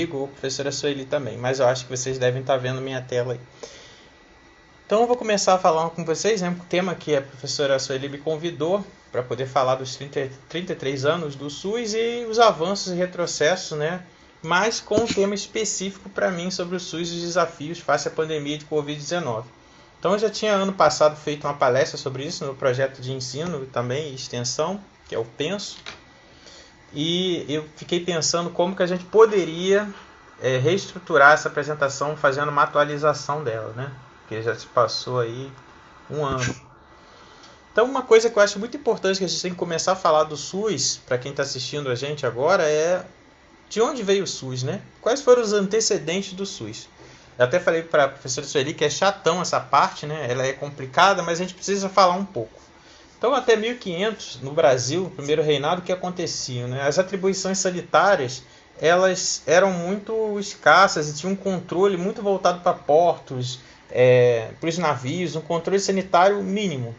comigo, ou a professora Sueli também, mas eu acho que vocês devem estar vendo minha tela aí. Então eu vou começar a falar com vocês, né, um tema que a professora Sueli me convidou para poder falar dos 33 anos do SUS e os avanços e retrocessos, né, mas com um tema específico para mim sobre o SUS e os desafios face à pandemia de Covid-19. Então eu já tinha ano passado feito uma palestra sobre isso no projeto de ensino também e extensão, que é o Penso, e eu fiquei pensando como que a gente poderia reestruturar essa apresentação fazendo uma atualização dela, né? Porque já se passou aí um ano. Então uma coisa que eu acho muito importante que a gente tem que começar a falar do SUS, para quem está assistindo a gente agora, é de onde veio o SUS, né? Quais foram os antecedentes do SUS? Eu até falei para a professora Sueli que é chatão essa parte, né? Ela é complicada, mas a gente precisa falar um pouco. Então, até 1500, no Brasil, no primeiro reinado, o que acontecia? Né? As atribuições sanitárias elas eram muito escassas e tinham um controle muito voltado para portos, para os navios, um controle sanitário mínimo.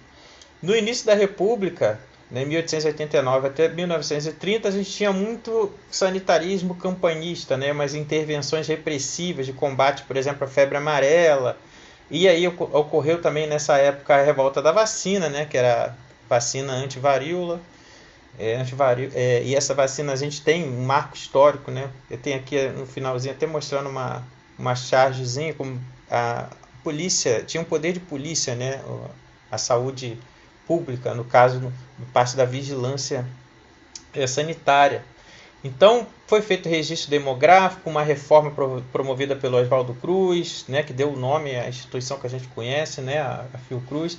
No início da República, né, 1889 até 1930, a gente tinha muito sanitarismo campanhista, né, mas intervenções repressivas de combate, por exemplo, à febre amarela. E aí ocorreu também nessa época a revolta da vacina, né, que era vacina antivaríola. E essa vacina a gente tem um marco histórico, né? Eu tenho aqui no finalzinho até mostrando uma chargezinha como a polícia tinha um poder de polícia, né? A saúde pública, no caso, parte da vigilância sanitária. Então foi feito registro demográfico, uma reforma promovida pelo Oswaldo Cruz, né? Que deu o nome à instituição que a gente conhece, né? A Fiocruz.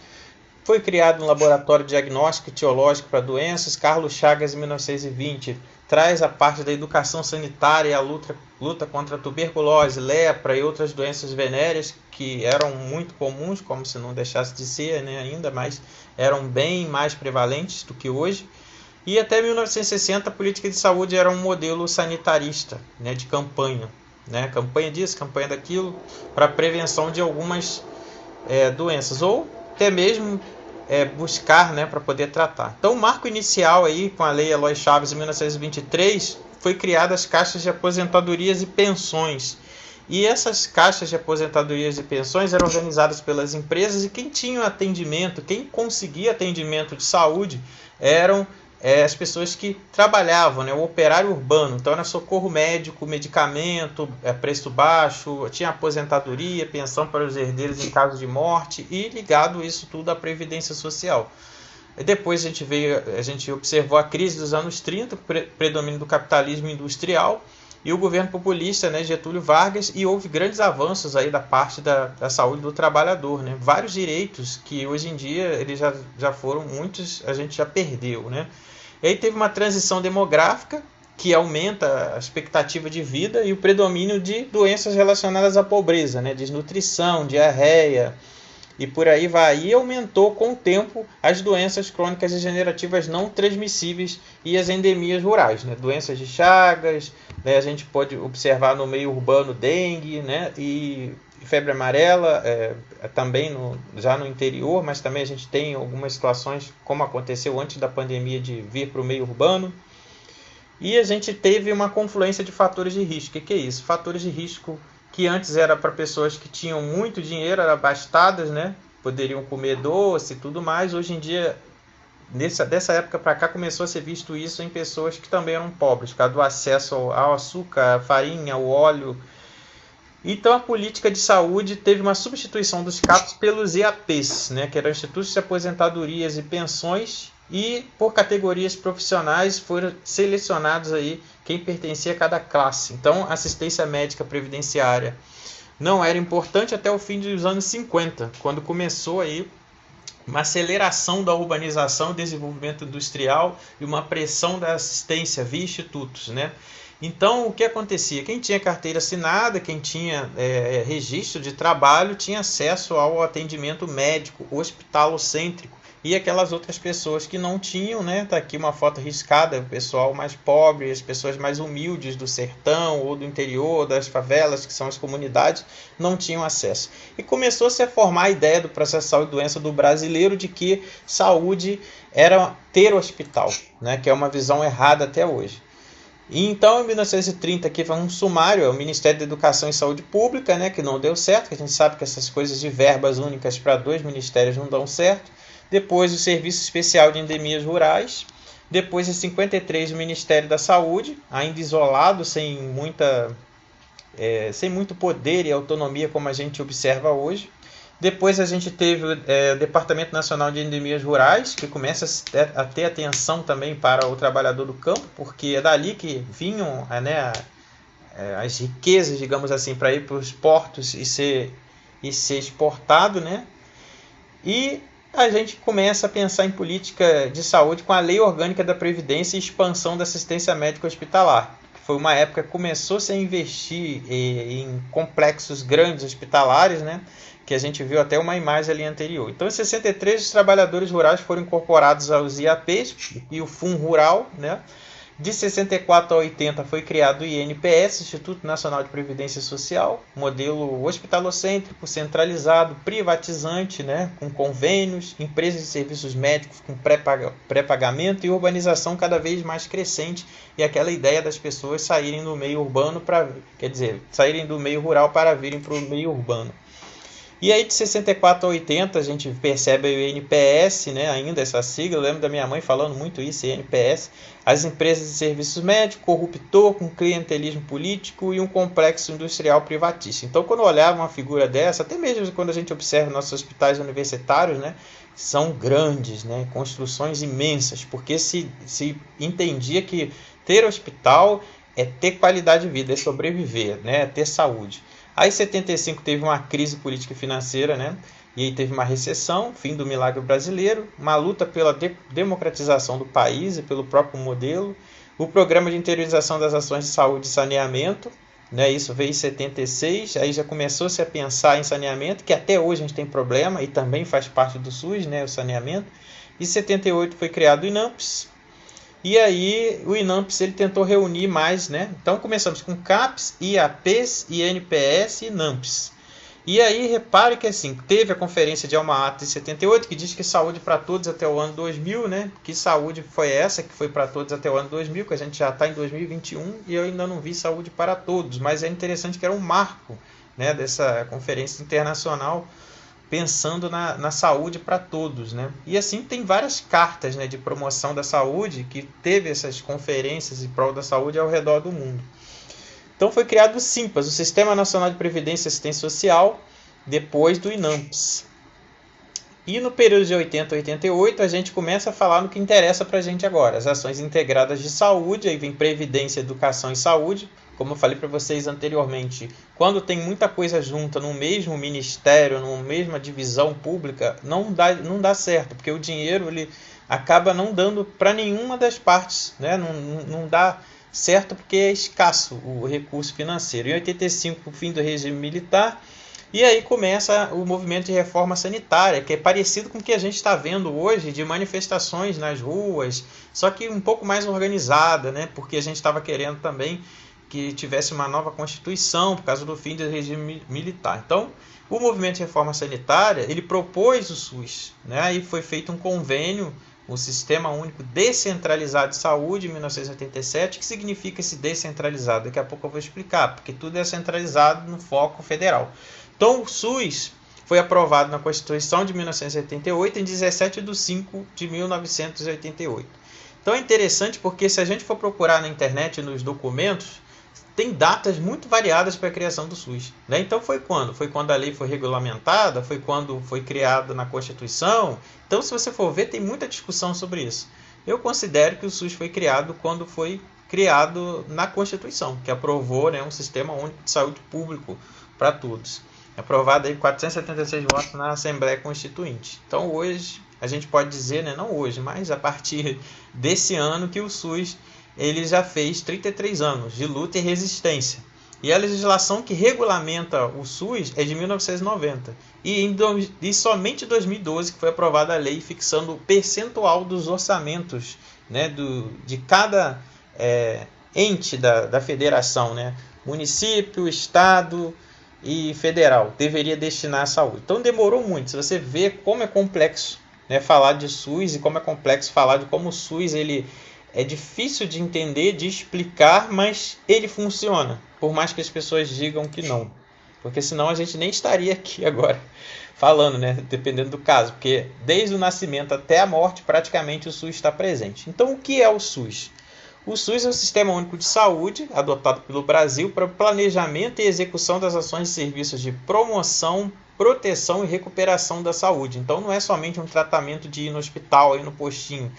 Foi criado um laboratório de diagnóstico etiológico para doenças. Carlos Chagas, em 1920, traz a parte da educação sanitária e a luta contra a tuberculose, lepra e outras doenças venéreas que eram muito comuns, como se não deixasse de ser, né, ainda, mas eram bem mais prevalentes do que hoje. E até 1960 a política de saúde era um modelo sanitarista, né, de campanha. Né, campanha disso, campanha daquilo, para prevenção de algumas doenças, ou até mesmo buscar, né, para poder tratar. Então o marco inicial aí com a lei Eloy Chaves em 1923 foi criada as caixas de aposentadorias e pensões. E essas caixas de aposentadorias e pensões eram organizadas pelas empresas e quem tinha atendimento, quem conseguia atendimento de saúde eram as pessoas que trabalhavam, né, o operário urbano. Então era socorro médico, medicamento, preço baixo, tinha aposentadoria, pensão para os herdeiros em caso de morte e ligado isso tudo à Previdência Social. E depois a gente observou a crise dos anos 30, predomínio do capitalismo industrial e o governo populista, né, Getúlio Vargas, e houve grandes avanços aí da parte da saúde do trabalhador, né? Vários direitos que hoje em dia eles já foram muitos, a gente já perdeu, né? E aí teve uma transição demográfica que aumenta a expectativa de vida e o predomínio de doenças relacionadas à pobreza, né? Desnutrição, diarreia e por aí vai. E aumentou com o tempo as doenças crônicas degenerativas não transmissíveis e as endemias rurais, né? Doenças de Chagas, né? A gente pode observar no meio urbano dengue, né? E febre amarela, também já no interior, mas também a gente tem algumas situações, como aconteceu antes da pandemia, de vir para o meio urbano. E a gente teve uma confluência de fatores de risco. O que é isso? Fatores de risco que antes era para pessoas que tinham muito dinheiro, eram abastadas, né? Poderiam comer doce e tudo mais. Hoje em dia, dessa época para cá, começou a ser visto isso em pessoas que também eram pobres, por causa do acesso ao açúcar, à farinha, ao óleo. Então a política de saúde teve uma substituição dos CAPs pelos IAPs, né, que eram Institutos de Aposentadorias e Pensões, e por categorias profissionais foram selecionados aí quem pertencia a cada classe. Então assistência médica previdenciária não era importante até o fim dos anos 50, quando começou aí uma aceleração da urbanização e desenvolvimento industrial e uma pressão da assistência via institutos, né? Então, o que acontecia? Quem tinha carteira assinada, quem tinha registro de trabalho, tinha acesso ao atendimento médico hospitalocêntrico. E aquelas outras pessoas que não tinham, né? Está aqui uma foto riscada, o pessoal mais pobre, as pessoas mais humildes do sertão ou do interior, das favelas, que são as comunidades, não tinham acesso. E começou-se a formar a ideia do processo de saúde e doença do brasileiro de que saúde era ter hospital, né? Que é uma visão errada até hoje. E então, em 1930, aqui foi um sumário, é o Ministério da Educação e Saúde Pública, né, que não deu certo, que a gente sabe que essas coisas de verbas únicas para 2 ministérios não dão certo. Depois, o Serviço Especial de Endemias Rurais. Depois, em 53, o Ministério da Saúde, ainda isolado, sem muito poder e autonomia como a gente observa hoje. Depois a gente teve o Departamento Nacional de Endemias Rurais, que começa a ter atenção também para o trabalhador do campo, porque é dali que vinham as riquezas, digamos assim, para ir para os portos e ser exportado, né? E a gente começa a pensar em política de saúde com a Lei Orgânica da Previdência e expansão da assistência médica hospitalar. Foi uma época que começou-se a investir em complexos grandes hospitalares, né? Que a gente viu até uma imagem ali anterior. Então, em 63, os trabalhadores rurais foram incorporados aos IAPs e o FUN Rural, né? De 64 a 80 foi criado o INPS, Instituto Nacional de Previdência Social, modelo hospitalocêntrico, centralizado, privatizante, né? Com convênios, empresas de serviços médicos com pré-pagamento e urbanização cada vez mais crescente, e aquela ideia das pessoas saírem do meio urbano saírem do meio rural para virem para o meio urbano. E aí de 64 a 80 a gente percebe o INPS, né, ainda essa sigla, eu lembro da minha mãe falando muito isso, INPS, as empresas de serviços médicos, corruptor, com clientelismo político e um complexo industrial privatício. Então, quando eu olhava uma figura dessa, até mesmo quando a gente observa nossos hospitais universitários, né, são grandes, né, construções imensas, porque se entendia que ter hospital é ter qualidade de vida, é sobreviver, né, é ter saúde. Aí em 75 teve uma crise política e financeira, né? E aí teve uma recessão, fim do milagre brasileiro, uma luta pela democratização do país e pelo próprio modelo, o programa de interiorização das ações de saúde e saneamento, né? Isso veio em 76, aí já começou-se a pensar em saneamento, que até hoje a gente tem problema e também faz parte do SUS, né? O saneamento. Em 78 foi criado o INAMPS. E aí o INAMPS ele tentou reunir mais, né? Então começamos com CAPES, IAPs, INPS e INAMPS. E aí repare que assim, teve a conferência de Alma-Ata em 78, que diz que saúde para todos até o ano 2000, né? Que saúde foi essa que foi para todos até o ano 2000, que a gente já está em 2021 e eu ainda não vi saúde para todos. Mas é interessante que era um marco, né, dessa conferência internacional, pensando na saúde para todos, né? E assim tem várias cartas, né, de promoção da saúde que teve essas conferências em prol da saúde ao redor do mundo. Então foi criado o SIMPAS, o Sistema Nacional de Previdência e Assistência Social, depois do INAMPS. E no período de 80 a 88 a gente começa a falar no que interessa para a gente agora, as ações integradas de saúde, aí vem Previdência, Educação e Saúde. Como eu falei para vocês anteriormente, quando tem muita coisa junta no mesmo ministério, numa mesma divisão pública, não dá certo, porque o dinheiro ele acaba não dando para nenhuma das partes, né? Não dá certo porque é escasso o recurso financeiro. Em 85, o fim do regime militar, e aí começa o movimento de reforma sanitária, que é parecido com o que a gente está vendo hoje, de manifestações nas ruas, só que um pouco mais organizada, né? Porque a gente estava querendo também que tivesse uma nova Constituição por causa do fim do regime militar. Então, o movimento de reforma sanitária, ele propôs o SUS, né? E foi feito um convênio, o Sistema Único Descentralizado de Saúde, em 1987. O que significa esse descentralizado? Daqui a pouco eu vou explicar, porque tudo é centralizado no foco federal. Então, o SUS foi aprovado na Constituição de 1988, em 17 de 5 de 1988. Então, é interessante porque se a gente for procurar na internet, nos documentos, tem datas muito variadas para a criação do SUS, né? Então foi quando? Foi quando a lei foi regulamentada? Foi quando foi criada na Constituição? Então, se você for ver, tem muita discussão sobre isso. Eu considero que o SUS foi criado quando foi criado na Constituição, que aprovou, né, um sistema único de saúde público para todos. Aprovado aí 476 votos na Assembleia Constituinte. Então hoje, a gente pode dizer, né, não hoje, mas a partir desse ano que o SUS ele já fez 33 anos de luta e resistência. E a legislação que regulamenta o SUS é de 1990. E somente em 2012 que foi aprovada a lei fixando o percentual dos orçamentos, né, de cada ente da federação, né, município, estado e federal, deveria destinar à saúde. Então demorou muito. Se você vê como é complexo, né, falar de SUS e como é complexo falar de como o SUS ele é difícil de entender, de explicar, mas ele funciona, por mais que as pessoas digam que não. Porque senão a gente nem estaria aqui agora falando, né? Dependendo do caso, porque desde o nascimento até a morte, praticamente o SUS está presente. Então, o que é o SUS? O SUS é o Sistema Único de Saúde, adotado pelo Brasil para o planejamento e execução das ações e serviços de promoção, proteção e recuperação da saúde. Então, não é somente um tratamento de ir no hospital, ir no postinho.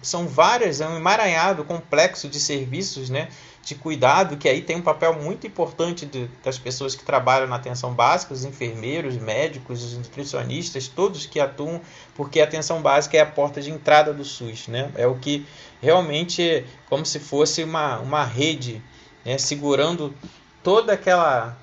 São várias, é um emaranhado complexo de serviços, né, de cuidado, que aí tem um papel muito importante das pessoas que trabalham na atenção básica, os enfermeiros, médicos, os nutricionistas, todos que atuam, porque a atenção básica é a porta de entrada do SUS, né? É o que realmente, como se fosse uma rede, né, segurando toda aquela...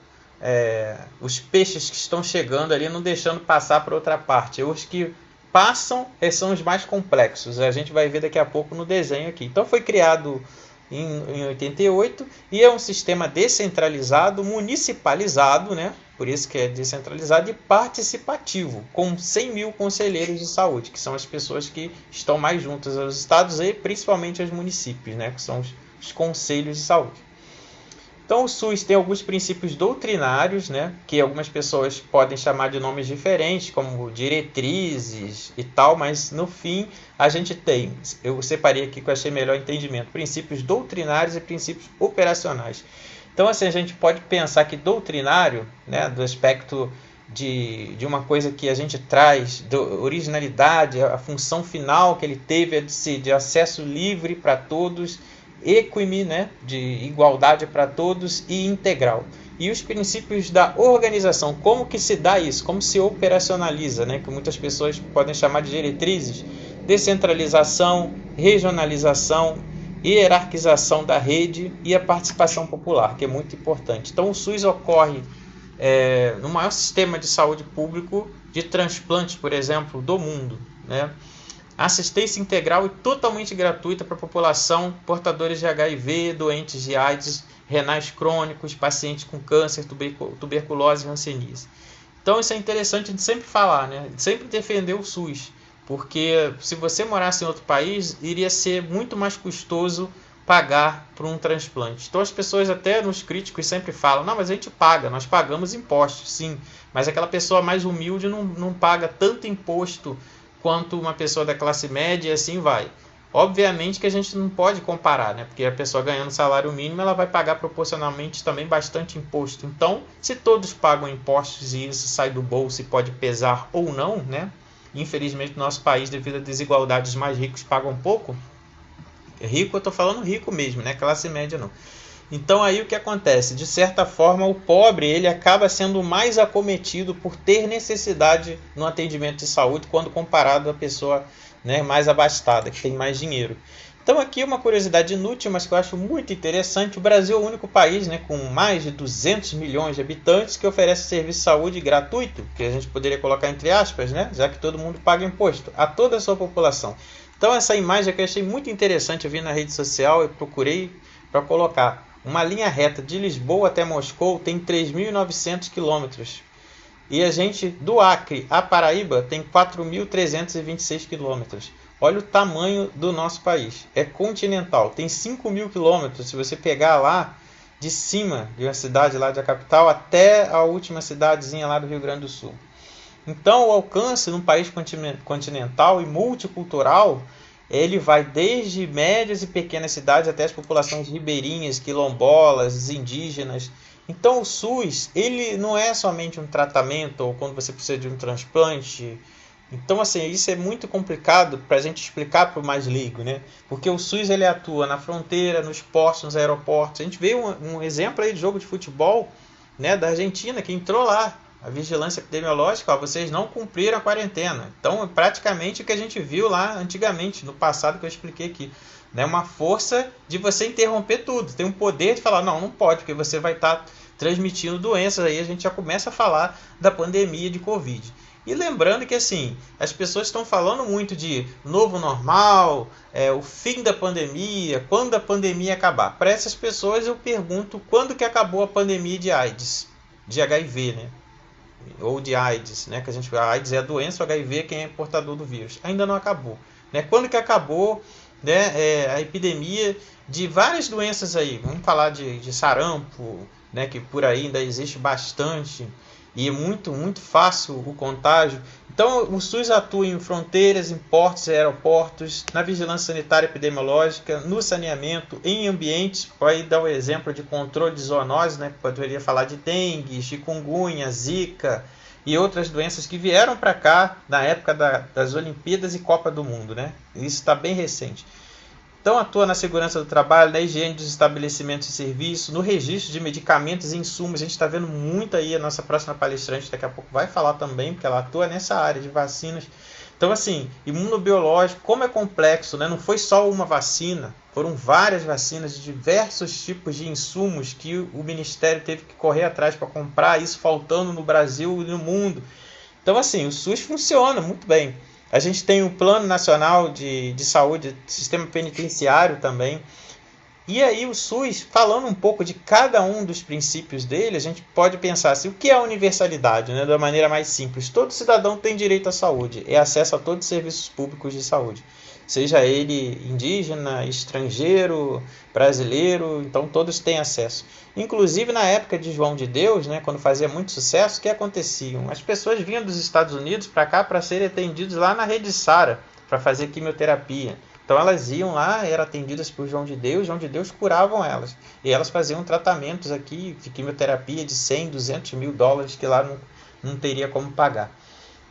os peixes que estão chegando ali, não deixando passar para outra parte. Os que passam são os mais complexos. A gente vai ver daqui a pouco no desenho aqui. Então foi criado em 88 e é um sistema descentralizado, municipalizado, né? Por isso que é descentralizado e participativo, com 100 mil conselheiros de saúde, que são as pessoas que estão mais juntas aos estados e principalmente aos municípios, né? Que são os conselhos de saúde. Então o SUS tem alguns princípios doutrinários, né, que algumas pessoas podem chamar de nomes diferentes, como diretrizes e tal, mas no fim a gente tem, eu separei aqui que eu achei melhor entendimento, princípios doutrinários e princípios operacionais. Então assim, a gente pode pensar que doutrinário, né, do aspecto de uma coisa que a gente traz, da originalidade, a função final que ele teve é de acesso livre para todos, equime, né, de igualdade para todos e integral. E os princípios da organização, como que se dá isso, como se operacionaliza, né, que muitas pessoas podem chamar de diretrizes, descentralização, regionalização, hierarquização da rede e a participação popular, que é muito importante. Então o SUS ocorre no maior sistema de saúde público de transplantes, por exemplo, do mundo, né? Assistência integral e totalmente gratuita para a população, portadores de HIV, doentes de AIDS, renais crônicos, pacientes com câncer, tuberculose e hanseníase. Então isso é interessante a gente sempre falar, né? Sempre defender o SUS, porque se você morasse em outro país, iria ser muito mais custoso pagar por um transplante. Então as pessoas, até nos críticos, sempre falam, não, mas a gente paga, nós pagamos impostos, sim, mas aquela pessoa mais humilde não paga tanto imposto quanto uma pessoa da classe média, e assim vai. Obviamente que a gente não pode comparar, né? Porque a pessoa ganhando salário mínimo, ela vai pagar proporcionalmente também bastante imposto. Então, se todos pagam impostos e isso sai do bolso e pode pesar ou não, né? Infelizmente, no nosso país, devido à desigualdade, os mais ricos pagam pouco. Rico, eu estou falando rico mesmo, né? Classe média não. Então aí o que acontece? De certa forma o pobre ele acaba sendo mais acometido por ter necessidade no atendimento de saúde quando comparado à pessoa, né, mais abastada, que tem mais dinheiro. Então aqui uma curiosidade inútil, mas que eu acho muito interessante. O Brasil é o único país, né, com mais de 200 milhões de habitantes que oferece serviço de saúde gratuito, que a gente poderia colocar entre aspas, né, já que todo mundo paga imposto, a toda a sua população. Então essa imagem aqui eu achei muito interessante, eu vi na rede social e procurei para colocar. Uma linha reta de Lisboa até Moscou tem 3.900 quilômetros. E a gente, do Acre a Paraíba, tem 4.326 quilômetros. Olha o tamanho do nosso país. É continental. Tem 5.000 quilômetros. Se você pegar lá de cima de uma cidade lá da capital até a última cidadezinha lá do Rio Grande do Sul. Então o alcance num país continental e multicultural, ele vai desde médias e pequenas cidades até as populações ribeirinhas, quilombolas, indígenas. Então o SUS, ele não é somente um tratamento ou quando você precisa de um transplante. Então assim, isso é muito complicado para a gente explicar para o mais leigo, né? Porque o SUS ele atua na fronteira, nos portos, nos aeroportos. A gente vê um exemplo aí de jogo de futebol, né, da Argentina, que entrou lá. A vigilância epidemiológica, ó, vocês não cumpriram a quarentena. Então, é praticamente o que a gente viu lá antigamente, no passado que eu expliquei aqui. Né? Uma força de você interromper tudo. Tem um poder de falar, não pode, porque você vai estar transmitindo doenças. Aí a gente já começa a falar da pandemia de Covid. E lembrando que assim, as pessoas estão falando muito de novo normal, o fim da pandemia, quando a pandemia acabar. Para essas pessoas eu pergunto, quando que acabou a pandemia de AIDS? De HIV, né? Ou de AIDS, né? Que a AIDS é a doença, o HIV é quem é portador do vírus. Ainda não acabou, né? Quando que acabou né, a epidemia de várias doenças aí. Vamos falar de sarampo, né, que por aí ainda existe bastante e é muito, muito fácil o contágio. Então, o SUS atua em fronteiras, em portos e aeroportos, na vigilância sanitária e epidemiológica, no saneamento, em ambientes, pode dar o exemplo de controle de zoonose, né? Poderia falar de dengue, chikungunya, zika e outras doenças que vieram para cá na época das Olimpíadas e Copa do Mundo, né? Isso está bem recente. Então, atua na segurança do trabalho, na higiene dos estabelecimentos e serviços, no registro de medicamentos e insumos. A gente está vendo muito aí, a nossa próxima palestrante daqui a pouco vai falar também, porque ela atua nessa área de vacinas. Então, assim, imunobiológico, como é complexo, né? Não foi só uma vacina, foram várias vacinas de diversos tipos de insumos que o Ministério teve que correr atrás para comprar, isso faltando no Brasil e no mundo. Então, assim, o SUS funciona muito bem. A gente tem o Plano Nacional de Saúde, Sistema Penitenciário também. E aí o SUS, falando um pouco de cada um dos princípios dele, a gente pode pensar assim, o que é a universalidade, né? Da maneira mais simples. Todo cidadão tem direito à saúde, é acesso a todos os serviços públicos de saúde. Seja ele indígena, estrangeiro, brasileiro, então todos têm acesso. Inclusive na época de João de Deus, né, quando fazia muito sucesso, o que acontecia? As pessoas vinham dos Estados Unidos para cá para serem atendidas lá na Rede Sara, para fazer quimioterapia. Então elas iam lá, eram atendidas por João de Deus curavam elas. E elas faziam tratamentos aqui de quimioterapia de 100, 200 mil dólares que lá não teria como pagar.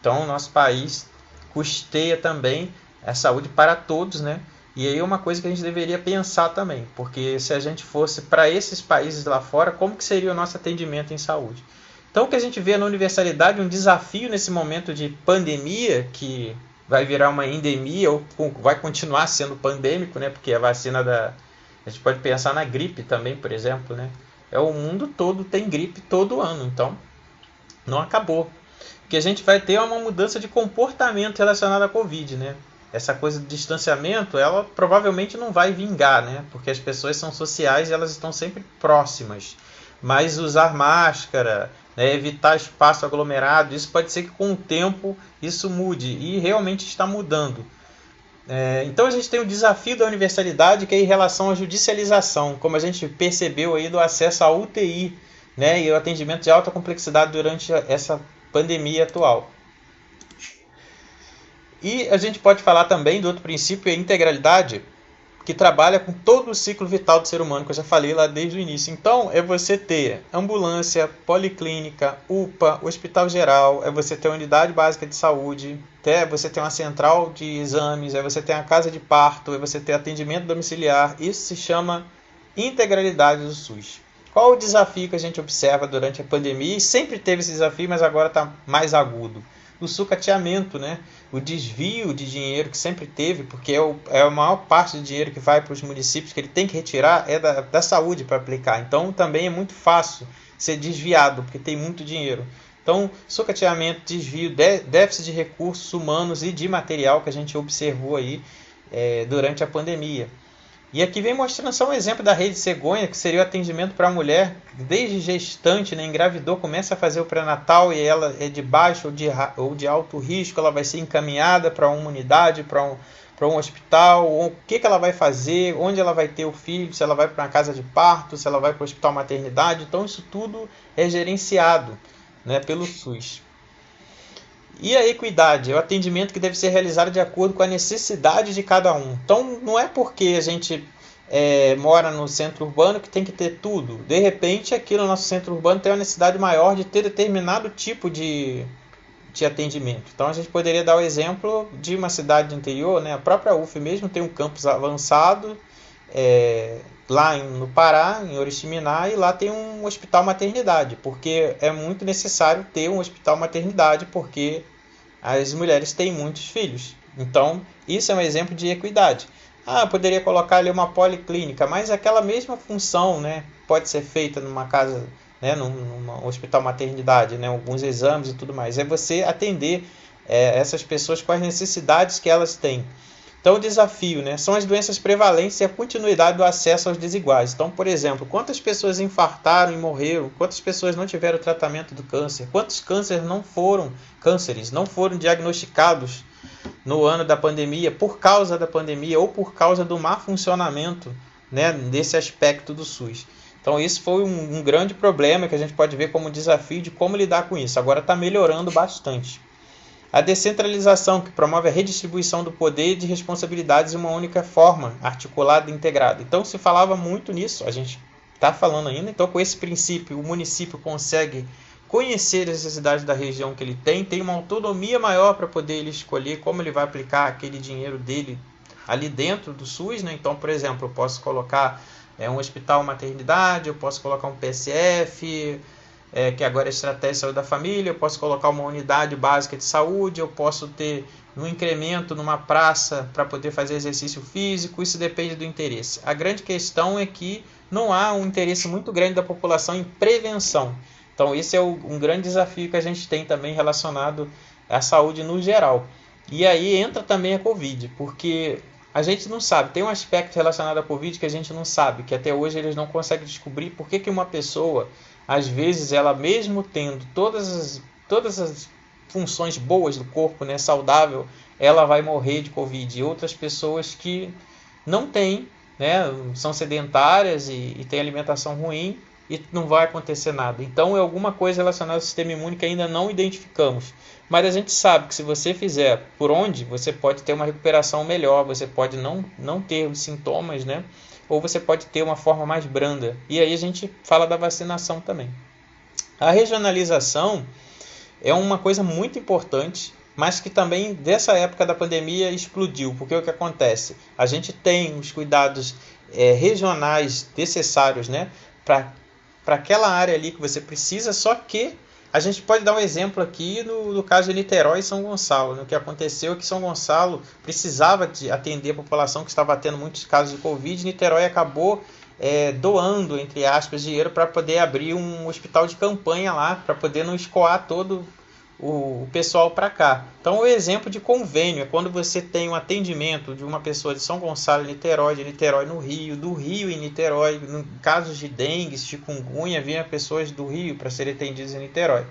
Então o nosso país custeia também a saúde para todos, né? E aí é uma coisa que a gente deveria pensar também, porque se a gente fosse para esses países lá fora, como que seria o nosso atendimento em saúde? Então o que a gente vê na universalidade, um desafio nesse momento de pandemia, que vai virar uma endemia ou vai continuar sendo pandêmico, né? Porque a vacina a gente pode pensar na gripe também, por exemplo, né? O mundo todo tem gripe todo ano, então não acabou. Porque a gente vai ter uma mudança de comportamento relacionada à Covid, né? Essa coisa de distanciamento, ela provavelmente não vai vingar, né? Porque as pessoas são sociais e elas estão sempre próximas. Mas usar máscara, né, evitar espaço aglomerado, isso pode ser que com o tempo isso mude e realmente está mudando. Então a gente tem o desafio da universalidade, que é em relação à judicialização, como a gente percebeu aí do acesso à UTI, né, e o atendimento de alta complexidade durante essa pandemia atual. E a gente pode falar também do outro princípio, a integralidade, que trabalha com todo o ciclo vital do ser humano, que eu já falei lá desde o início. Então, é você ter ambulância, policlínica, UPA, hospital geral, é você ter uma unidade básica de saúde, é você ter uma central de exames, é você ter uma casa de parto, é você ter atendimento domiciliar. Isso se chama integralidade do SUS. Qual o desafio que a gente observa durante a pandemia? E sempre teve esse desafio, mas agora está mais agudo. O sucateamento, né? O desvio de dinheiro que sempre teve, porque a maior parte do dinheiro que vai para os municípios que ele tem que retirar é da saúde para aplicar. Então também é muito fácil ser desviado, porque tem muito dinheiro. Então, sucateamento, desvio, déficit de recursos humanos e de material que a gente observou aí durante a pandemia. E aqui vem mostrando só um exemplo da rede cegonha, que seria o atendimento para a mulher, desde gestante, né, engravidou, começa a fazer o pré-natal e ela é de baixo ou de alto risco, ela vai ser encaminhada para uma unidade, para um hospital, o que ela vai fazer, onde ela vai ter o filho, se ela vai para uma casa de parto, se ela vai para o hospital maternidade. Então isso tudo é gerenciado, né, pelo SUS. E a equidade é o atendimento que deve ser realizado de acordo com a necessidade de cada um. Então, não é porque a gente mora no centro urbano que tem que ter tudo. De repente, aqui no nosso centro urbano tem uma necessidade maior de ter determinado tipo de atendimento. Então, a gente poderia dar o exemplo de uma cidade do interior, né? A própria UF mesmo tem um campus avançado lá no Pará, em Oriximiná, e lá tem um hospital maternidade, porque é muito necessário ter um hospital maternidade, porque as mulheres têm muitos filhos. Então, isso é um exemplo de equidade. Poderia colocar ali uma policlínica, mas aquela mesma função, né, pode ser feita numa casa, né, num hospital maternidade, né, alguns exames e tudo mais. É você atender essas pessoas com as necessidades que elas têm. Então, o desafio, né, são as doenças prevalentes e a continuidade do acesso aos desiguais. Então, por exemplo, quantas pessoas infartaram e morreram? Quantas pessoas não tiveram tratamento do câncer? Quantos cânceres não foram diagnosticados, no ano da pandemia, por causa da pandemia ou por causa do má funcionamento, né, desse aspecto do SUS. Então isso foi um grande problema que a gente pode ver como desafio de como lidar com isso. Agora está melhorando bastante. A descentralização, que promove a redistribuição do poder e de responsabilidades em uma única forma, articulada e integrada. Então se falava muito nisso, a gente está falando ainda. Então com esse princípio o município consegue conhecer as necessidades da região que ele tem uma autonomia maior para poder ele escolher como ele vai aplicar aquele dinheiro dele ali dentro do SUS, né? Então, por exemplo, eu posso colocar um hospital maternidade, eu posso colocar um PSF, que agora é Estratégia de Saúde da Família, eu posso colocar uma unidade básica de saúde, eu posso ter um incremento numa praça para poder fazer exercício físico, isso depende do interesse. A grande questão é que não há um interesse muito grande da população em prevenção. Então esse é um grande desafio que a gente tem também relacionado à saúde no geral. E aí entra também a Covid, porque a gente não sabe, tem um aspecto relacionado à Covid que a gente não sabe, que até hoje eles não conseguem descobrir por que uma pessoa, às vezes, ela mesmo tendo todas as funções boas do corpo, né, saudável, ela vai morrer de Covid. E outras pessoas que não têm, né, são sedentárias e têm alimentação ruim, e não vai acontecer nada. Então é alguma coisa relacionada ao sistema imune que ainda não identificamos. Mas a gente sabe que se você fizer por onde, você pode ter uma recuperação melhor, você pode não ter os sintomas, né? Ou você pode ter uma forma mais branda. E aí a gente fala da vacinação também. A regionalização é uma coisa muito importante, mas que também dessa época da pandemia explodiu. Porque o que acontece? A gente tem os cuidados regionais necessários, né, para aquela área ali que você precisa, só que a gente pode dar um exemplo aqui no caso de Niterói e São Gonçalo. Né? O que aconteceu é que São Gonçalo precisava de atender a população que estava tendo muitos casos de Covid. Niterói acabou doando, entre aspas, dinheiro para poder abrir um hospital de campanha lá, para poder não escoar todo o pessoal para cá. Então o exemplo de convênio é quando você tem um atendimento de uma pessoa de São Gonçalo em Niterói, de Niterói no Rio, do Rio em Niterói, em casos de dengue, chikungunya, vinha pessoas do Rio para serem atendidas em Niterói.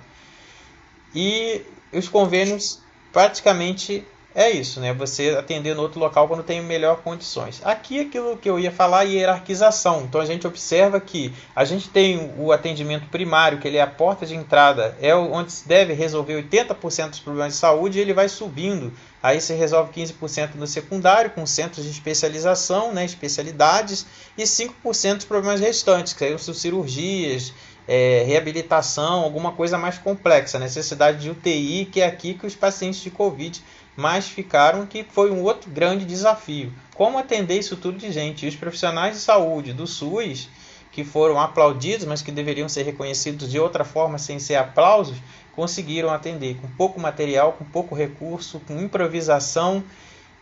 E os convênios praticamente é isso, né? Você atender no outro local quando tem melhor condições. Aqui aquilo que eu ia falar, hierarquização. Então a gente observa que a gente tem o atendimento primário, que ele é a porta de entrada, é onde se deve resolver 80% dos problemas de saúde, e ele vai subindo. Aí se resolve 15% no secundário, com centros de especialização, né, especialidades, e 5% dos problemas restantes, que são cirurgias, reabilitação, alguma coisa mais complexa, necessidade de UTI, que é aqui que os pacientes de Covid mais ficaram, que foi um outro grande desafio. Como atender isso tudo de gente? E os profissionais de saúde do SUS, que foram aplaudidos, mas que deveriam ser reconhecidos de outra forma, sem ser aplausos, conseguiram atender com pouco material, com pouco recurso, com improvisação,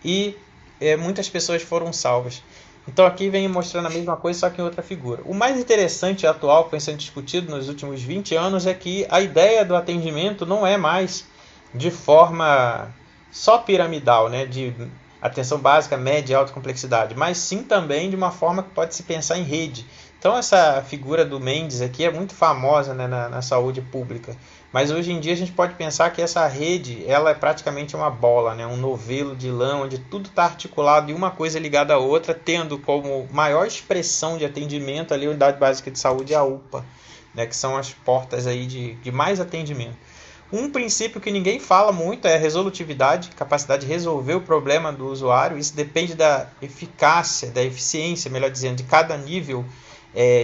e muitas pessoas foram salvas. Então aqui vem mostrando a mesma coisa, só que em outra figura. O mais interessante e atual que vem sendo discutido nos últimos 20 anos é que a ideia do atendimento não é mais de forma só piramidal, né, de atenção básica, média e alta complexidade, mas sim também de uma forma que pode se pensar em rede. Então essa figura do Mendes aqui é muito famosa, né, na saúde pública, mas hoje em dia a gente pode pensar que essa rede ela é praticamente uma bola, né, um novelo de lã, onde tudo está articulado e uma coisa ligada à outra, tendo como maior expressão de atendimento ali a Unidade Básica de Saúde e a UPA, né, que são as portas aí de mais atendimento. Um princípio que ninguém fala muito é a resolutividade, capacidade de resolver o problema do usuário. Isso depende da eficácia, da eficiência, melhor dizendo, de cada nível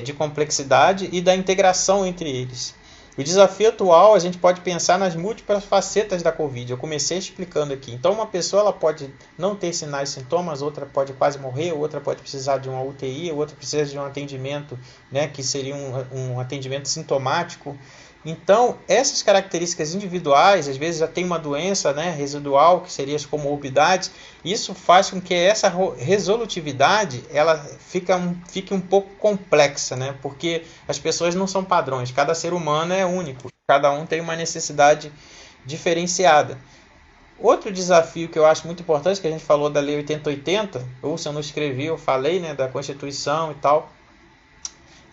de complexidade e da integração entre eles. O desafio atual, a gente pode pensar nas múltiplas facetas da Covid. Eu comecei explicando aqui. Então, uma pessoa ela pode não ter sinais e sintomas, outra pode quase morrer, outra pode precisar de uma UTI, outra precisa de um atendimento, né, que seria um atendimento sintomático. Então, essas características individuais, às vezes já tem uma doença, né, residual, que seria as comorbidades, isso faz com que essa resolutividade ela fique um pouco complexa, né, porque as pessoas não são padrões, cada ser humano é único, cada um tem uma necessidade diferenciada. Outro desafio que eu acho muito importante, que a gente falou da Lei 8080, ou se eu não escrevi, eu falei, né, da Constituição e tal,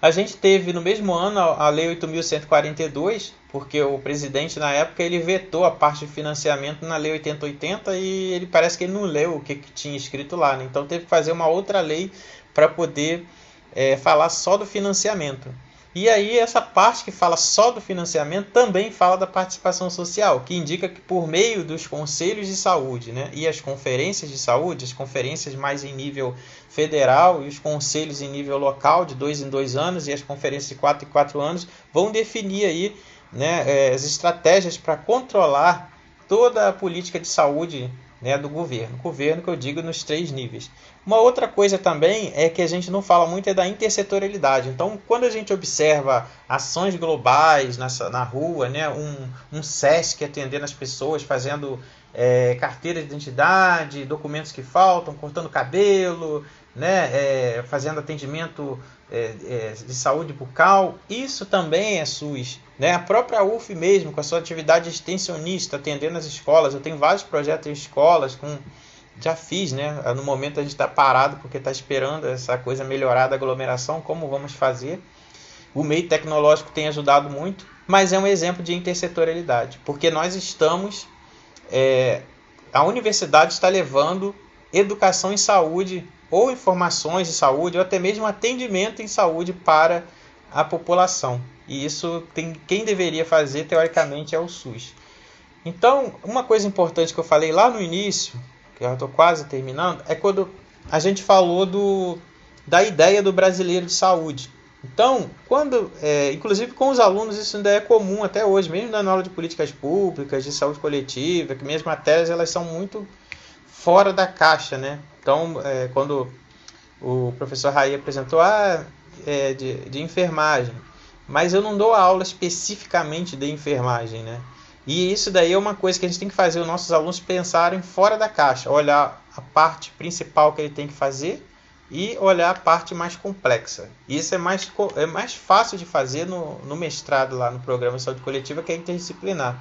A gente teve no mesmo ano a Lei 8.142, porque o presidente na época ele vetou a parte de financiamento na Lei 8080 e ele parece que ele não leu o que tinha escrito lá, né? Então teve que fazer uma outra lei para poder falar só do financiamento. E aí essa parte que fala só do financiamento também fala da participação social, que indica que por meio dos conselhos de saúde, né, e as conferências de saúde, as conferências mais em nível federal e os conselhos em nível local de 2 em 2 anos e as conferências de 4 em 4 anos vão definir aí, né, as estratégias para controlar toda a política de saúde, né, do governo. Governo que eu digo nos 3 níveis. Uma outra coisa também é que a gente não fala muito da intersetorialidade. Então, quando a gente observa ações globais na rua, né, um SESC atendendo as pessoas, fazendo carteira de identidade, documentos que faltam, cortando cabelo, né, fazendo atendimento de saúde bucal, isso também é SUS. Né? A própria UF mesmo, com a sua atividade extensionista, atendendo as escolas. Eu tenho vários projetos em escolas, já fiz, né? No momento a gente está parado porque está esperando essa coisa melhorar da aglomeração, como vamos fazer. O meio tecnológico tem ajudado muito, mas é um exemplo de intersetorialidade, porque nós estamos, a universidade está levando educação em saúde, ou informações de saúde, ou até mesmo atendimento em saúde para a população. E isso quem deveria fazer, teoricamente, é o SUS. Então, uma coisa importante que eu falei lá no início, que eu estou quase terminando, é quando a gente falou da ideia do brasileiro de saúde. Então, inclusive com os alunos, isso ainda é comum até hoje, mesmo na aula de políticas públicas, de saúde coletiva, que minhas matérias elas são muito fora da caixa, né? Então, quando o professor Raí apresentou de enfermagem, mas eu não dou aula especificamente de enfermagem, né? E isso daí é uma coisa que a gente tem que fazer os nossos alunos pensarem fora da caixa, olhar a parte principal que ele tem que fazer e olhar a parte mais complexa. Isso é mais fácil de fazer no mestrado lá no programa de saúde coletiva, que é interdisciplinar.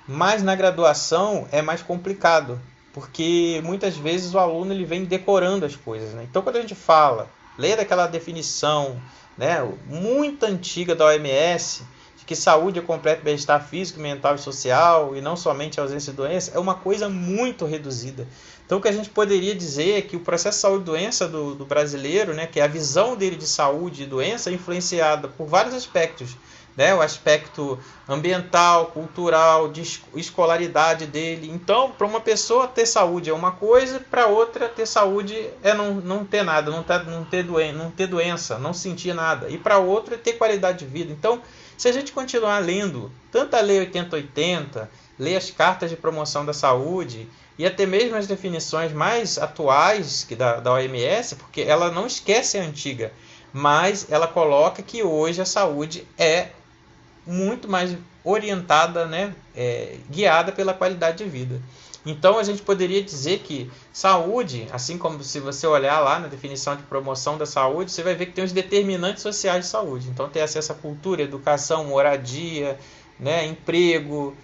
Mas na graduação é mais complicado, porque muitas vezes o aluno ele vem decorando as coisas, né? Então quando a gente fala, lê daquela definição, né, muito antiga da OMS, de que saúde é completo bem-estar físico, mental e social, e não somente ausência de doença, é uma coisa muito reduzida. Então o que a gente poderia dizer é que o processo de saúde e doença do brasileiro, né, que é a visão dele de saúde e doença, é influenciada por vários aspectos. Né, o aspecto ambiental, cultural, de escolaridade dele. Então, para uma pessoa ter saúde é uma coisa, para outra ter saúde é não ter nada, não ter doença, não sentir nada. E para outra é ter qualidade de vida. Então, se a gente continuar lendo tanto a Lei 8080, ler as cartas de promoção da saúde e até mesmo as definições mais atuais da OMS, porque ela não esquece a antiga, mas ela coloca que hoje a saúde é muito mais orientada, né, guiada pela qualidade de vida. Então a gente poderia dizer que saúde, assim como se você olhar lá na definição de promoção da saúde, você vai ver que tem os determinantes sociais de saúde. Então ter acesso à cultura, educação, moradia, né, emprego,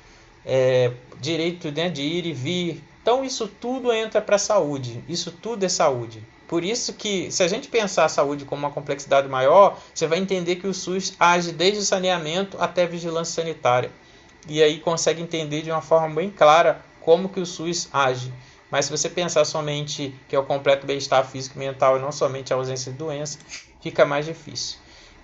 direito, né, de ir e vir. Então isso tudo entra para a saúde, isso tudo é saúde. Por isso que, se a gente pensar a saúde como uma complexidade maior, você vai entender que o SUS age desde o saneamento até a vigilância sanitária. E aí consegue entender de uma forma bem clara como que o SUS age. Mas se você pensar somente que é o completo bem-estar físico e mental e não somente a ausência de doença, fica mais difícil.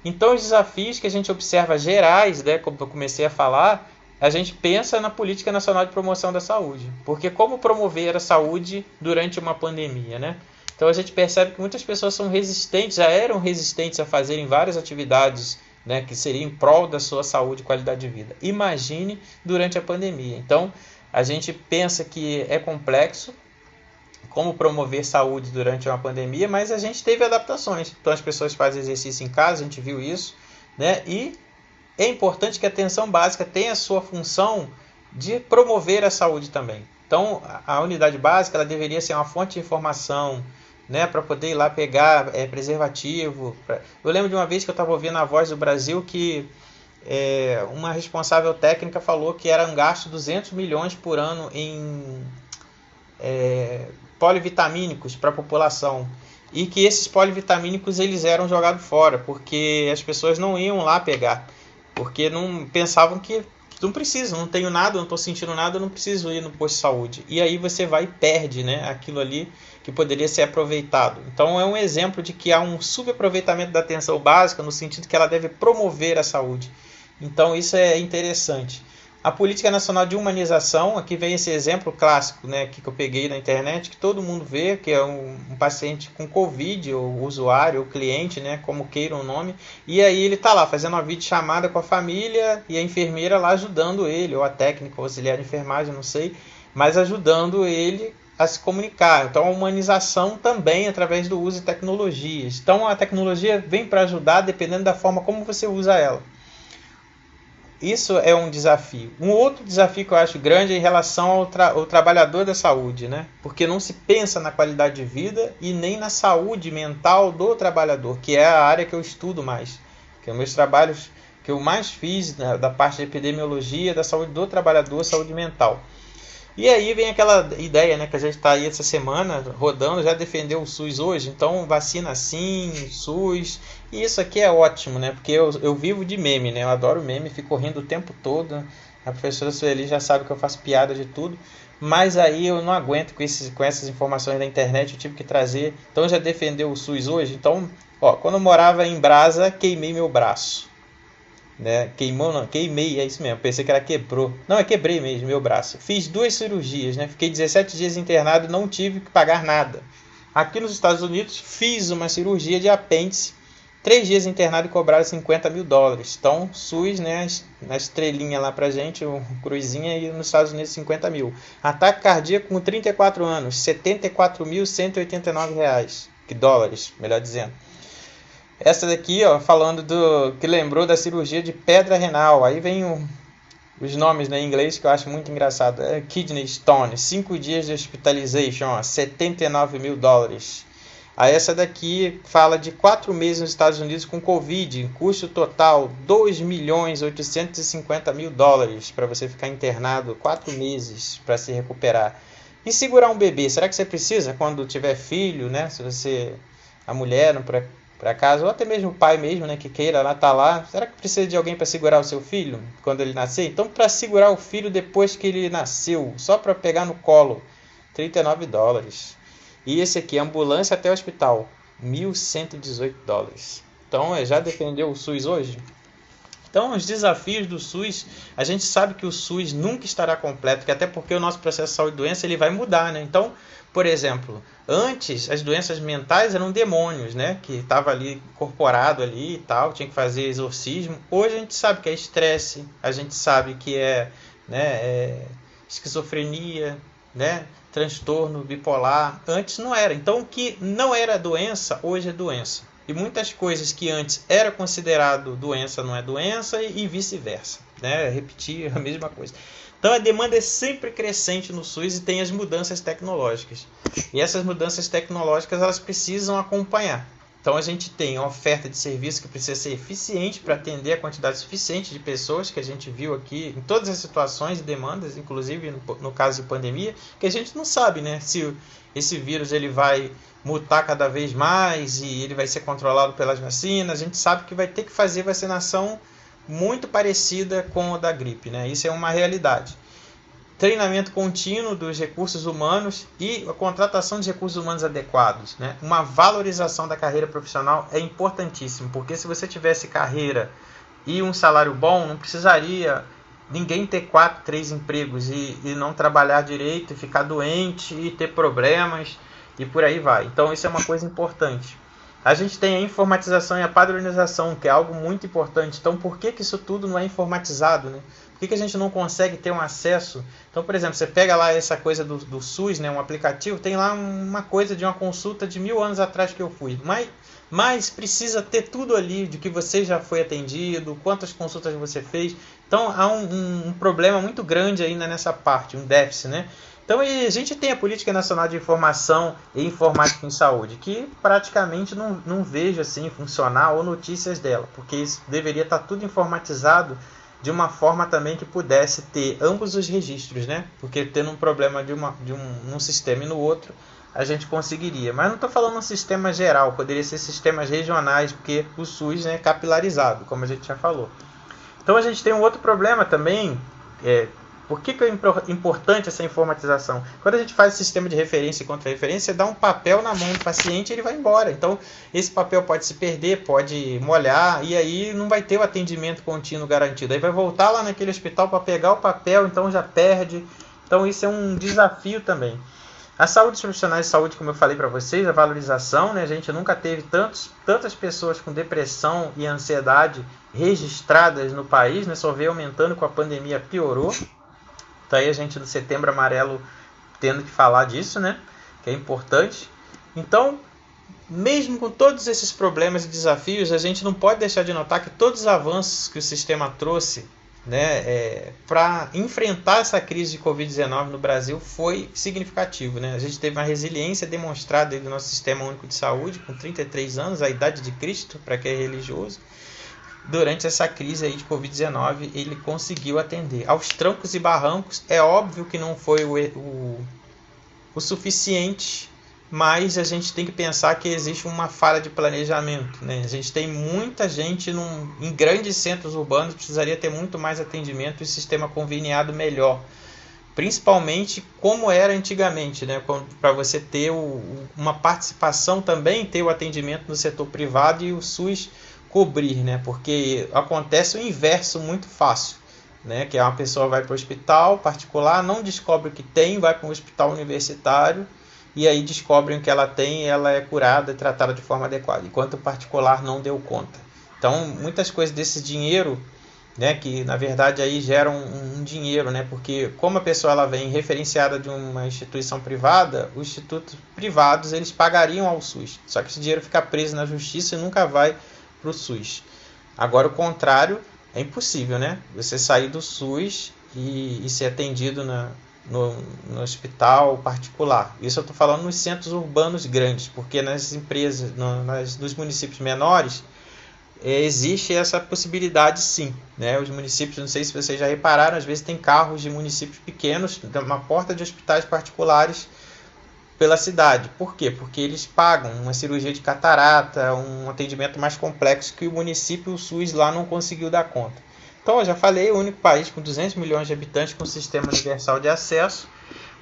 Então os desafios que a gente observa gerais, né, como eu comecei a falar, a gente pensa na Política Nacional de Promoção da Saúde. Porque como promover a saúde durante uma pandemia, né? Então a gente percebe que muitas pessoas são resistentes, já eram resistentes a fazerem várias atividades, né, que seriam em prol da sua saúde e qualidade de vida. Imagine durante a pandemia. Então a gente pensa que é complexo como promover saúde durante uma pandemia, mas a gente teve adaptações. Então as pessoas fazem exercício em casa, a gente viu isso, né? E é importante que a atenção básica tenha a sua função de promover a saúde também. Então a unidade básica ela deveria ser uma fonte de informação, né, para poder ir lá pegar preservativo. Eu lembro de uma vez que eu estava ouvindo a Voz do Brasil que uma responsável técnica falou que era um gasto de 200 milhões por ano em polivitamínicos para a população. e que esses polivitamínicos eles eram jogados fora, porque as pessoas não iam lá pegar, porque não pensavam que não preciso, não tenho nada, não estou sentindo nada, não preciso ir no posto de saúde. E aí você vai e perde, né, aquilo ali que poderia ser aproveitado. Então é um exemplo de que há um subaproveitamento da atenção básica no sentido que ela deve promover a saúde. Então isso é interessante. A política nacional de humanização, aqui vem esse exemplo clássico, né, que eu peguei na internet, que todo mundo vê, que é um paciente com Covid, ou usuário, ou cliente, né, como queiram o nome, e aí ele está lá fazendo uma videochamada com a família e a enfermeira lá ajudando ele, ou a técnica, ou auxiliar de enfermagem, não sei, mas ajudando ele a se comunicar. Então a humanização também através do uso de tecnologias. Então a tecnologia vem para ajudar dependendo da forma como você usa ela. Isso é um desafio. Um outro desafio que eu acho grande é em relação ao trabalhador da saúde, né? Porque não se pensa na qualidade de vida e nem na saúde mental do trabalhador, que é a área que eu estudo mais. Que é meus trabalhos que eu mais fiz da parte de epidemiologia, da saúde do trabalhador, saúde mental. E aí vem aquela ideia, né, que a gente está aí essa semana rodando, já defendeu o SUS hoje, então vacina sim, SUS, e isso aqui é ótimo, né, porque eu vivo de meme, né, eu adoro meme, fico rindo o tempo todo, a professora Sueli já sabe que eu faço piada de tudo, mas aí eu não aguento com essas informações da internet, eu tive que trazer, então já defendeu o SUS hoje, então, ó, quando eu morava em Brasa, queimei meu braço. Né? Queimou não, queimei, é isso mesmo, pensei que era quebrou, não, é quebrei mesmo meu braço, fiz 2 cirurgias, né? Fiquei 17 dias internado, não tive que pagar nada. Aqui nos Estados Unidos fiz uma cirurgia de apêndice, 3 dias internado e cobraram $50 mil, então SUS, né, na estrelinha lá pra gente, o cruzinha, e nos Estados Unidos 50 mil, ataque cardíaco com 34 anos, $74.189, dólares, melhor dizendo. Essa daqui, ó, falando do que lembrou da cirurgia de pedra renal. Aí vem os nomes, né, em inglês que eu acho muito engraçado. Kidney stone, 5 dias de hospitalization, ó, $79 mil. Aí essa daqui fala de 4 meses nos Estados Unidos com Covid, custo total $2.850.000 para você ficar internado 4 meses para se recuperar. E segurar um bebê, será que você precisa quando tiver filho, né? Se você, a mulher, não para casa, ou até mesmo o pai mesmo, né, que queira lá, tá lá, será que precisa de alguém para segurar o seu filho quando ele nascer? Então, para segurar o filho depois que ele nasceu, só para pegar no colo, $39. E esse aqui, ambulância até o hospital, $1.118. Então, já defendeu o SUS hoje? Então, os desafios do SUS, a gente sabe que o SUS nunca estará completo, que até porque o nosso processo de saúde e doença ele vai mudar, né? Então, por exemplo, antes as doenças mentais eram demônios, né? Que estava ali incorporado ali e tal, tinha que fazer exorcismo. Hoje a gente sabe que é estresse, a gente sabe que é, né, esquizofrenia, né? Transtorno bipolar. Antes não era. Então, o que não era doença, hoje é doença. E muitas coisas que antes era considerado doença não é doença e vice-versa, né? Repetir a mesma coisa. Então a demanda é sempre crescente no SUS e tem as mudanças tecnológicas. E essas mudanças tecnológicas elas precisam acompanhar. Então a gente tem a oferta de serviço que precisa ser eficiente para atender a quantidade suficiente de pessoas que a gente viu aqui em todas as situações e demandas, inclusive no caso de pandemia, que a gente não sabe, né, se esse vírus ele vai mutar cada vez mais e ele vai ser controlado pelas vacinas. A gente sabe que vai ter que fazer vacinação muito parecida com a da gripe, né? Isso é uma realidade. Treinamento contínuo dos recursos humanos e a contratação de recursos humanos adequados, né? Uma valorização da carreira profissional é importantíssimo, porque se você tivesse carreira e um salário bom, não precisaria ninguém ter 4, 3 empregos e não trabalhar direito, e ficar doente e ter problemas e por aí vai. Então isso é uma coisa importante. A gente tem a informatização e a padronização, que é algo muito importante. Então, por que isso tudo não é informatizado, né? Por que a gente não consegue ter um acesso? Então, por exemplo, você pega lá essa coisa do SUS, né, um aplicativo, tem lá uma coisa de uma consulta de 1000 anos atrás que eu fui. Mas precisa ter tudo ali de que você já foi atendido, quantas consultas você fez. Então, há um problema muito grande ainda nessa parte, um déficit, né? Então a gente tem a Política Nacional de Informação e Informática em Saúde, que praticamente não vejo assim funcionar ou notícias dela, porque isso deveria estar tudo informatizado de uma forma também que pudesse ter ambos os registros, né? Porque tendo um problema num sistema e no outro, a gente conseguiria. Mas não estou falando um sistema geral, poderia ser sistemas regionais, porque o SUS é capilarizado, como a gente já falou. Então a gente tem um outro problema também. Por que é importante essa informatização? Quando a gente faz sistema de referência e contra-referência, dá um papel na mão do paciente e ele vai embora. Então, esse papel pode se perder, pode molhar, e aí não vai ter o atendimento contínuo garantido. Aí vai voltar lá naquele hospital para pegar o papel, então já perde. Então, isso é um desafio também. A saúde dos profissionais de saúde, como eu falei para vocês, a valorização, né? A gente nunca teve tantas pessoas com depressão e ansiedade registradas no país, né? Só veio aumentando com a pandemia, piorou. Tá aí a gente do Setembro Amarelo tendo que falar disso, né? Que é importante. Então, mesmo com todos esses problemas e desafios, a gente não pode deixar de notar que todos os avanços que o sistema trouxe, né, para enfrentar essa crise de Covid-19 no Brasil foi significativo, né? A gente teve uma resiliência demonstrada do nosso Sistema Único de Saúde, com 33 anos, a idade de Cristo, para quem é religioso. Durante essa crise aí de Covid-19, ele conseguiu atender. Aos trancos e barrancos, é óbvio que não foi o suficiente, mas a gente tem que pensar que existe uma falha de planejamento, né? A gente tem muita gente em grandes centros urbanos, precisaria ter muito mais atendimento e sistema conveniado melhor. Principalmente como era antigamente, né? Para você ter uma participação também, ter o atendimento no setor privado e o SUS cobrir, né? Porque acontece o inverso muito fácil, né? Que uma pessoa vai para o hospital particular, não descobre o que tem, vai para um hospital universitário e aí descobrem o que ela tem e ela é curada e tratada de forma adequada, enquanto o particular não deu conta. Então, muitas coisas desse dinheiro, né, que na verdade aí geram um dinheiro, né? Porque como a pessoa ela vem referenciada de uma instituição privada, os institutos privados eles pagariam ao SUS, só que esse dinheiro fica preso na justiça e nunca vai para o SUS. Agora o contrário é impossível, né? Você sair do SUS e ser atendido no hospital particular. Isso eu estou falando nos centros urbanos grandes, porque nas empresas, nos municípios menores, existe essa possibilidade sim, né? Os municípios, não sei se vocês já repararam, às vezes tem carros de municípios pequenos, uma porta de hospitais particulares pela cidade. Por quê? Porque eles pagam uma cirurgia de catarata, um atendimento mais complexo que o município, o SUS lá não conseguiu dar conta. Então, eu já falei, o único país com 200 milhões de habitantes com sistema universal de acesso.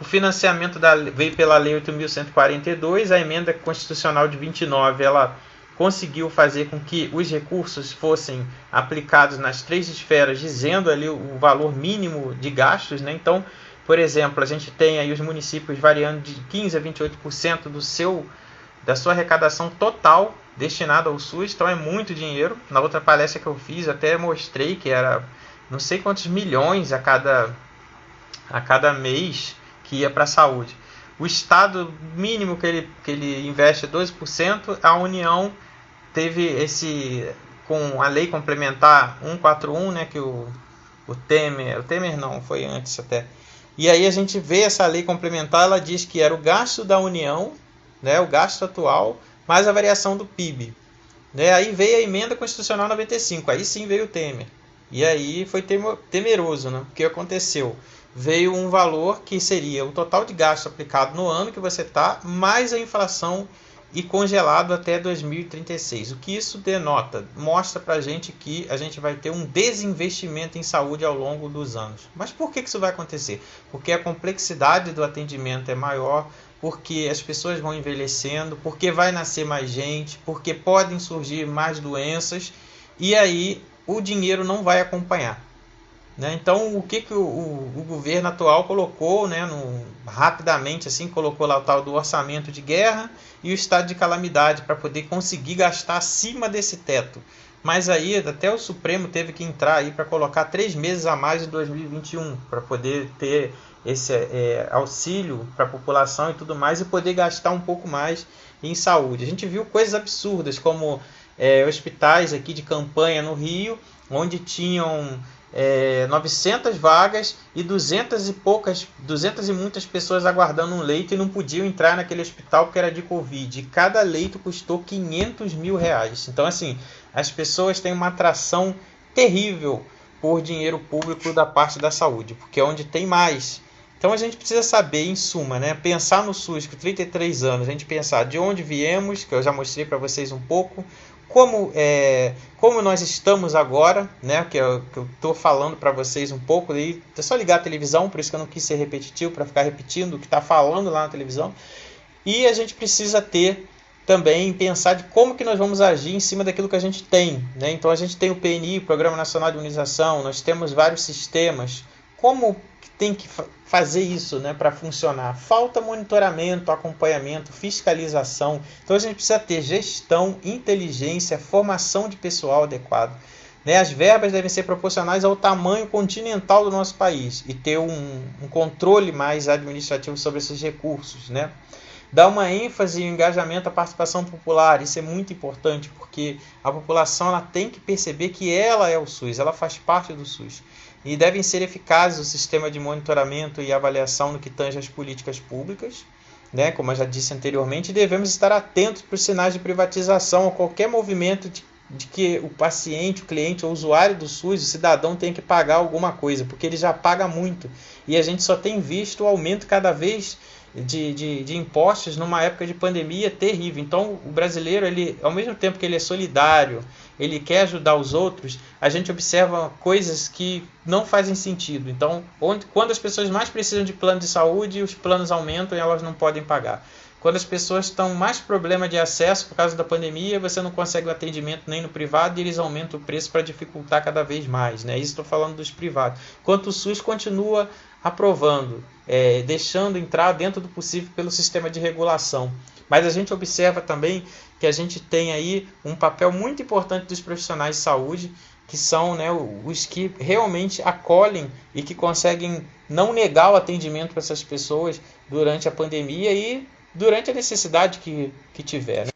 O financiamento veio pela Lei 8.142, a emenda constitucional de 29, ela conseguiu fazer com que os recursos fossem aplicados nas 3 esferas, dizendo ali o valor mínimo de gastos, né? Então, por exemplo, a gente tem aí os municípios variando de 15% a 28% da sua arrecadação total destinada ao SUS, então é muito dinheiro. Na outra palestra que eu fiz, até mostrei que era não sei quantos milhões a cada mês que ia para a saúde. O Estado mínimo que ele investe é 12%, a União teve com a lei complementar 141, né, que o Temer não, foi antes até. E aí a gente vê essa lei complementar, ela diz que era o gasto da União, né, o gasto atual, mais a variação do PIB. Né? Aí veio a emenda constitucional 95, aí sim veio o Temer. E aí foi temeroso, né? Porque aconteceu? Veio um valor que seria o total de gasto aplicado no ano que você está, mais a inflação e congelado até 2036. O que isso denota? Mostra para a gente que a gente vai ter um desinvestimento em saúde ao longo dos anos. Mas por que isso vai acontecer? Porque a complexidade do atendimento é maior, porque as pessoas vão envelhecendo, porque vai nascer mais gente, porque podem surgir mais doenças, e aí o dinheiro não vai acompanhar. Né? Então, o que o governo atual colocou, né, rapidamente, assim, colocou lá o tal do orçamento de guerra e o estado de calamidade para poder conseguir gastar acima desse teto. Mas aí até o Supremo teve que entrar aí para colocar 3 meses a mais em 2021 para poder ter esse auxílio para a população e tudo mais e poder gastar um pouco mais em saúde. A gente viu coisas absurdas como hospitais aqui de campanha no Rio, onde tinham 900 vagas e 200 e muitas pessoas aguardando um leito e não podiam entrar naquele hospital porque era de Covid. E cada leito custou R$500 mil. Então, assim, as pessoas têm uma atração terrível por dinheiro público da parte da saúde, porque é onde tem mais. Então a gente precisa saber, em suma, né, pensar no SUS com 33 anos, a gente pensar de onde viemos, que eu já mostrei para vocês um pouco, como nós estamos agora, né, que eu estou falando para vocês um pouco, e é só ligar a televisão, por isso que eu não quis ser repetitivo, para ficar repetindo o que está falando lá na televisão. E a gente precisa ter também pensar de como que nós vamos agir em cima daquilo que a gente tem, né? Então a gente tem o PNI, o Programa Nacional de Imunização, nós temos vários sistemas. Como que tem que fazer isso, né, para funcionar? Falta monitoramento, acompanhamento, fiscalização. Então a gente precisa ter gestão, inteligência, formação de pessoal adequado. Né? As verbas devem ser proporcionais ao tamanho continental do nosso país e ter um controle mais administrativo sobre esses recursos, né? Dar uma ênfase e engajamento à participação popular, isso é muito importante, porque a população ela tem que perceber que ela é o SUS, ela faz parte do SUS. E devem ser eficazes o sistema de monitoramento e avaliação no que tange às políticas públicas, né? Como eu já disse anteriormente, devemos estar atentos para os sinais de privatização ou qualquer movimento de que o paciente, o cliente, o usuário do SUS, o cidadão tem que pagar alguma coisa, porque ele já paga muito. E a gente só tem visto o aumento cada vez de impostos numa época de pandemia terrível. Então o brasileiro, ele, ao mesmo tempo que ele é solidário, ele quer ajudar os outros, a gente observa coisas que não fazem sentido. Então quando as pessoas mais precisam de plano de saúde, os planos aumentam e elas não podem pagar. Quando as pessoas estão mais problema de acesso por causa da pandemia, você não consegue o atendimento nem no privado e eles aumentam o preço para dificultar cada vez mais, né? Isso estou falando dos privados. Enquanto o SUS continua aprovando, deixando entrar dentro do possível pelo sistema de regulação. Mas a gente observa também que a gente tem aí um papel muito importante dos profissionais de saúde, que são, né, os que realmente acolhem e que conseguem não negar o atendimento para essas pessoas durante a pandemia e durante a necessidade que tiver. Né?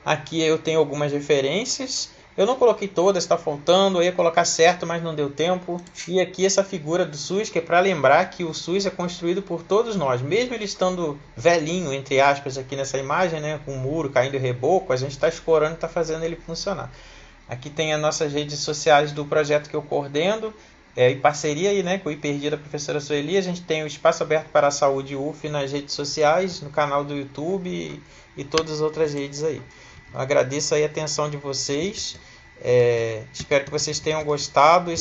Aqui eu tenho algumas referências. Eu não coloquei todas, está faltando, eu ia colocar certo, mas não deu tempo. E aqui essa figura do SUS, que é para lembrar que o SUS é construído por todos nós. Mesmo ele estando velhinho, entre aspas, aqui nessa imagem, né, com o muro caindo em reboco, a gente está escorando e está fazendo ele funcionar. Aqui tem as nossas redes sociais do projeto que eu coordeno, em parceria aí, né, com o IPRD da professora Sueli. A gente tem o Espaço Aberto para a Saúde UF nas redes sociais, no canal do YouTube e todas as outras redes aí. Eu agradeço aí a atenção de vocês, espero que vocês tenham gostado.